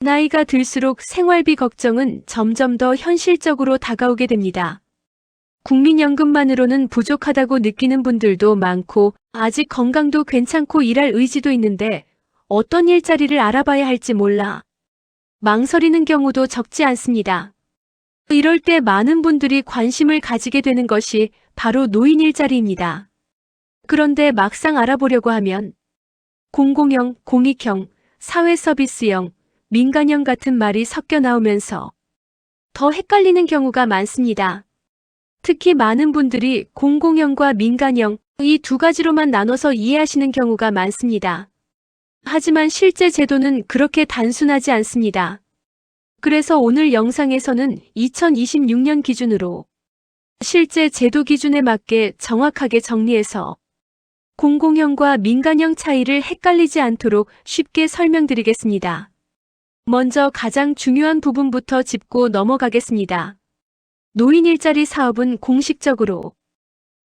나이가 들수록 생활비 걱정은 점점 더 현실적으로 다가오게 됩니다. 국민연금만으로는 부족하다고 느끼는 분들도 많고 아직 건강도 괜찮고 일할 의지도 있는데 어떤 일자리를 알아봐야 할지 몰라 망설이는 경우도 적지 않습니다. 이럴 때 많은 분들이 관심을 가지게 되는 것이 바로 노인 일자리입니다. 그런데 막상 알아보려고 하면 공공형, 공익형, 사회서비스형, 민간형 같은 말이 섞여 나오면서 더 헷갈리는 경우가 많습니다. 특히 많은 분들이 공공형과 민간형 이 두 가지로만 나눠서 이해하시는 경우가 많습니다. 하지만 실제 제도는 그렇게 단순하지 않습니다. 그래서 오늘 영상에서는 2026년 기준으로 실제 제도 기준에 맞게 정확하게 정리해서 공공형과 민간형 차이를 헷갈리지 않도록 쉽게 설명드리겠습니다. 먼저 가장 중요한 부분부터 짚고 넘어가겠습니다. 노인 일자리 사업은 공식적으로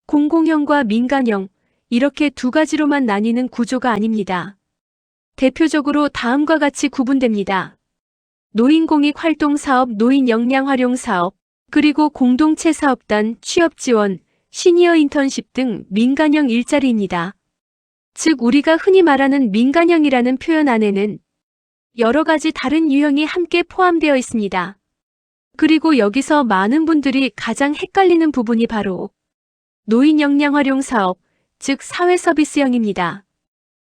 공공형과 민간형 이렇게 두 가지로만 나뉘는 구조가 아닙니다. 대표적으로 다음과 같이 구분됩니다. 노인공익활동사업, 노인역량활용사업, 그리고 공동체 사업단, 취업지원, 시니어 인턴십 등 민간형 일자리입니다. 즉 우리가 흔히 말하는 민간형이라는 표현 안에는 여러 가지 다른 유형이 함께 포함되어 있습니다. 그리고 여기서 많은 분들이 가장 헷갈리는 부분이 바로 노인역량활용사업, 즉 사회서비스형입니다.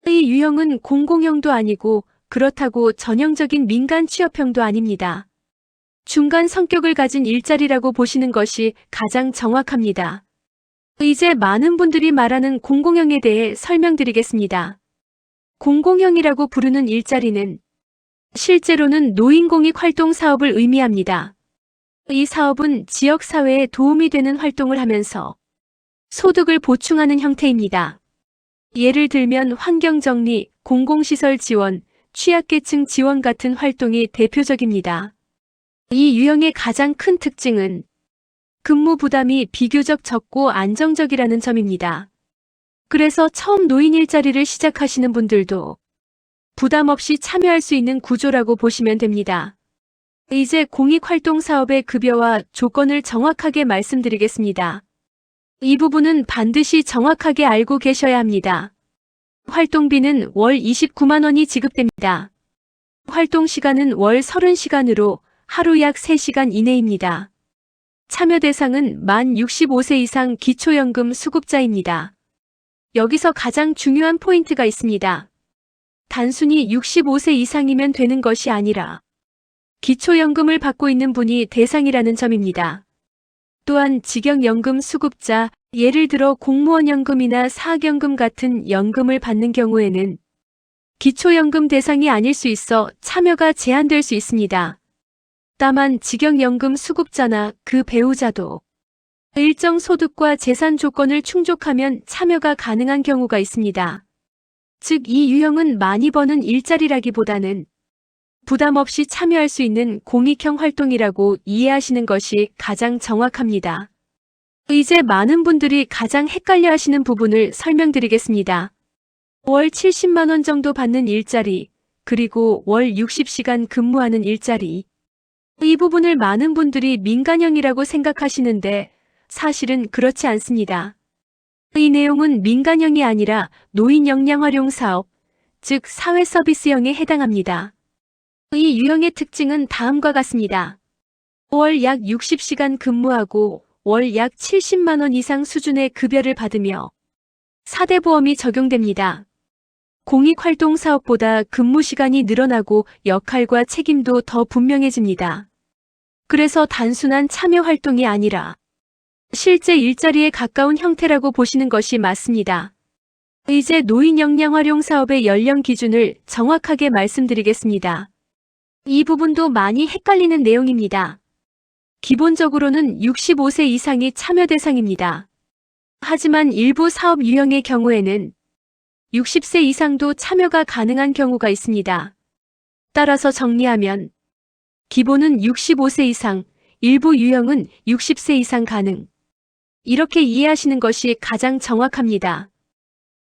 이 유형은 공공형도 아니고 그렇다고 전형적인 민간 취업형도 아닙니다. 중간 성격을 가진 일자리라고 보시는 것이 가장 정확합니다. 이제 많은 분들이 말하는 공공형에 대해 설명드리겠습니다. 공공형이라고 부르는 일자리는 실제로는 노인공익활동 사업을 의미합니다. 이 사업은 지역사회에 도움이 되는 활동을 하면서 소득을 보충하는 형태입니다. 예를 들면 환경정리, 공공시설 지원, 취약계층 지원 같은 활동이 대표적입니다. 이 유형의 가장 큰 특징은 근무 부담이 비교적 적고 안정적이라는 점입니다. 그래서 처음 노인 일자리를 시작하시는 분들도 부담 없이 참여할 수 있는 구조라고 보시면 됩니다. 이제 공익활동 사업의 급여와 조건을 정확하게 말씀드리겠습니다. 이 부분은 반드시 정확하게 알고 계셔야 합니다. 활동비는 월 29만 원이 지급됩니다. 활동 시간은 월 30시간으로 하루 약 3시간 이내입니다. 참여 대상은 만 65세 이상 기초연금 수급자입니다. 여기서 가장 중요한 포인트가 있습니다. 단순히 65세 이상이면 되는 것이 아니라 기초연금을 받고 있는 분이 대상이라는 점입니다. 또한 직영연금 수급자, 예를 들어 공무원연금이나 사학연금 같은 연금을 받는 경우에는 기초연금 대상이 아닐 수 있어 참여가 제한될 수 있습니다. 다만 직영연금 수급자나 그 배우자도 일정 소득과 재산 조건을 충족하면 참여가 가능한 경우가 있습니다. 즉 이 유형은 많이 버는 일자리라기보다는 부담 없이 참여할 수 있는 공익형 활동이라고 이해하시는 것이 가장 정확합니다. 이제 많은 분들이 가장 헷갈려 하시는 부분을 설명드리겠습니다. 월 70만 원 정도 받는 일자리, 그리고 월 60시간 근무하는 일자리. 이 부분을 많은 분들이 민간형이라고 생각하시는데 사실은 그렇지 않습니다. 이 내용은 민간형이 아니라 노인역량활용사업, 즉 사회서비스형에 해당합니다. 이 유형의 특징은 다음과 같습니다. 월 약 60시간 근무하고 월 약 70만 원 이상 수준의 급여를 받으며 4대 보험이 적용됩니다. 공익활동사업보다 근무 시간이 늘어나고 역할과 책임도 더 분명해집니다. 그래서 단순한 참여 활동이 아니라 실제 일자리에 가까운 형태라고 보시는 것이 맞습니다. 이제 노인역량활용 사업의 연령 기준을 정확하게 말씀드리겠습니다. 이 부분도 많이 헷갈리는 내용입니다. 기본적으로는 65세 이상이 참여 대상입니다. 하지만 일부 사업 유형의 경우에는 60세 이상도 참여가 가능한 경우가 있습니다. 따라서 정리하면 기본은 65세 이상, 일부 유형은 60세 이상 가능. 이렇게 이해하시는 것이 가장 정확합니다.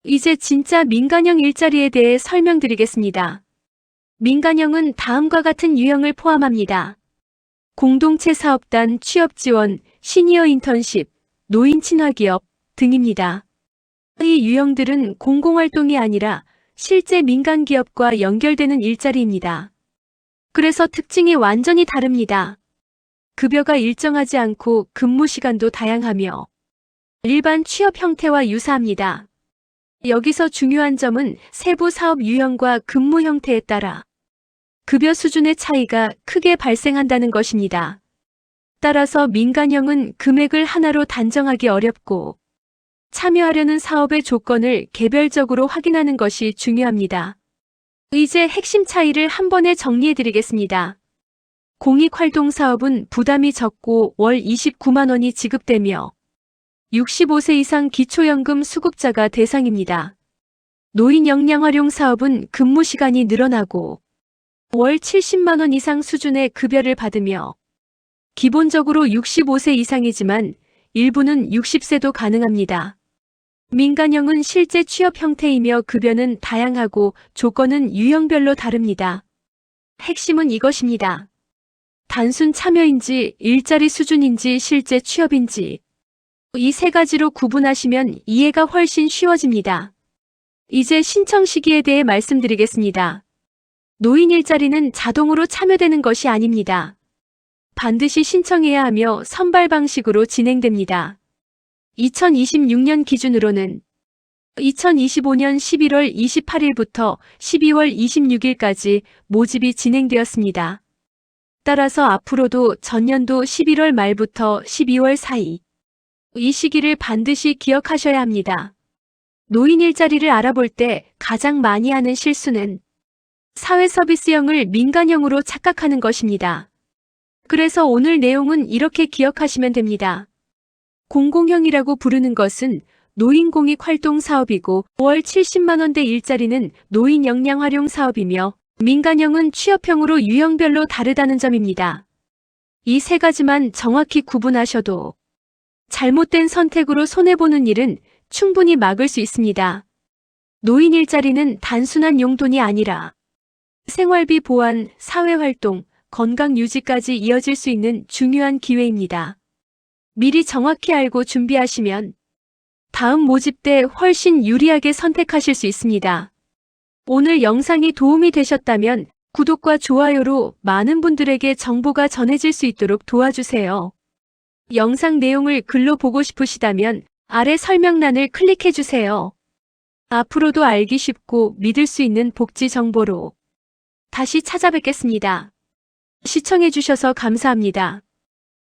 이제 진짜 민간형 일자리에 대해 설명드리겠습니다. 민간형은 다음과 같은 유형을 포함합니다. 공동체 사업단 취업 지원, 시니어 인턴십, 노인 친화기업 등입니다. 이 유형들은 공공활동이 아니라 실제 민간 기업과 연결되는 일자리입니다. 그래서 특징이 완전히 다릅니다. 급여가 일정하지 않고 근무 시간도 다양하며 일반 취업 형태와 유사합니다. 여기서 중요한 점은 세부 사업 유형과 근무 형태에 따라 급여 수준의 차이가 크게 발생한다는 것입니다. 따라서 민간형은 금액을 하나로 단정하기 어렵고 참여하려는 사업의 조건을 개별적으로 확인하는 것이 중요합니다. 이제 핵심 차이를 한 번에 정리해 드리겠습니다. 공익활동사업은 부담이 적고 월 29만 원이 지급되며 65세 이상 기초연금 수급자가 대상입니다. 노인 역량활용 사업은 근무 시간이 늘어나고 월 70만 원 이상 수준의 급여를 받으며 기본적으로 65세 이상이지만 일부는 60세도 가능합니다. 민간형은 실제 취업 형태이며 급여는 다양하고 조건은 유형별로 다릅니다. 핵심은 이것입니다. 단순 참여인지 일자리 수준인지 실제 취업인지 이 세 가지로 구분하시면 이해가 훨씬 쉬워집니다. 이제 신청 시기에 대해 말씀드리겠습니다. 노인 일자리는 자동으로 참여되는 것이 아닙니다. 반드시 신청해야 하며 선발 방식으로 진행됩니다. 2026년 기준으로는 2025년 11월 28일부터 12월 26일까지 모집이 진행되었습니다. 따라서 앞으로도 전년도 11월 말부터 12월 사이 이 시기를 반드시 기억하셔야 합니다. 노인 일자리를 알아볼 때 가장 많이 하는 실수는 사회서비스형을 민간형으로 착각하는 것입니다. 그래서 오늘 내용은 이렇게 기억하시면 됩니다. 공공형이라고 부르는 것은 노인공익활동사업이고 월 70만 원대 일자리는 노인 역량활용 사업이며 민간형은 취업형으로 유형별로 다르다는 점입니다. 이 세 가지만 정확히 구분하셔도 잘못된 선택으로 손해보는 일은 충분히 막을 수 있습니다. 노인 일자리는 단순한 용돈이 아니라 생활비 보완, 사회활동, 건강 유지까지 이어질 수 있는 중요한 기회입니다. 미리 정확히 알고 준비하시면 다음 모집 때 훨씬 유리하게 선택하실 수 있습니다. 오늘 영상이 도움이 되셨다면 구독과 좋아요로 많은 분들에게 정보가 전해질 수 있도록 도와주세요. 영상 내용을 글로 보고 싶으시다면 아래 설명란을 클릭해주세요. 앞으로도 알기 쉽고 믿을 수 있는 복지 정보로 다시 찾아뵙겠습니다. 시청해주셔서 감사합니다.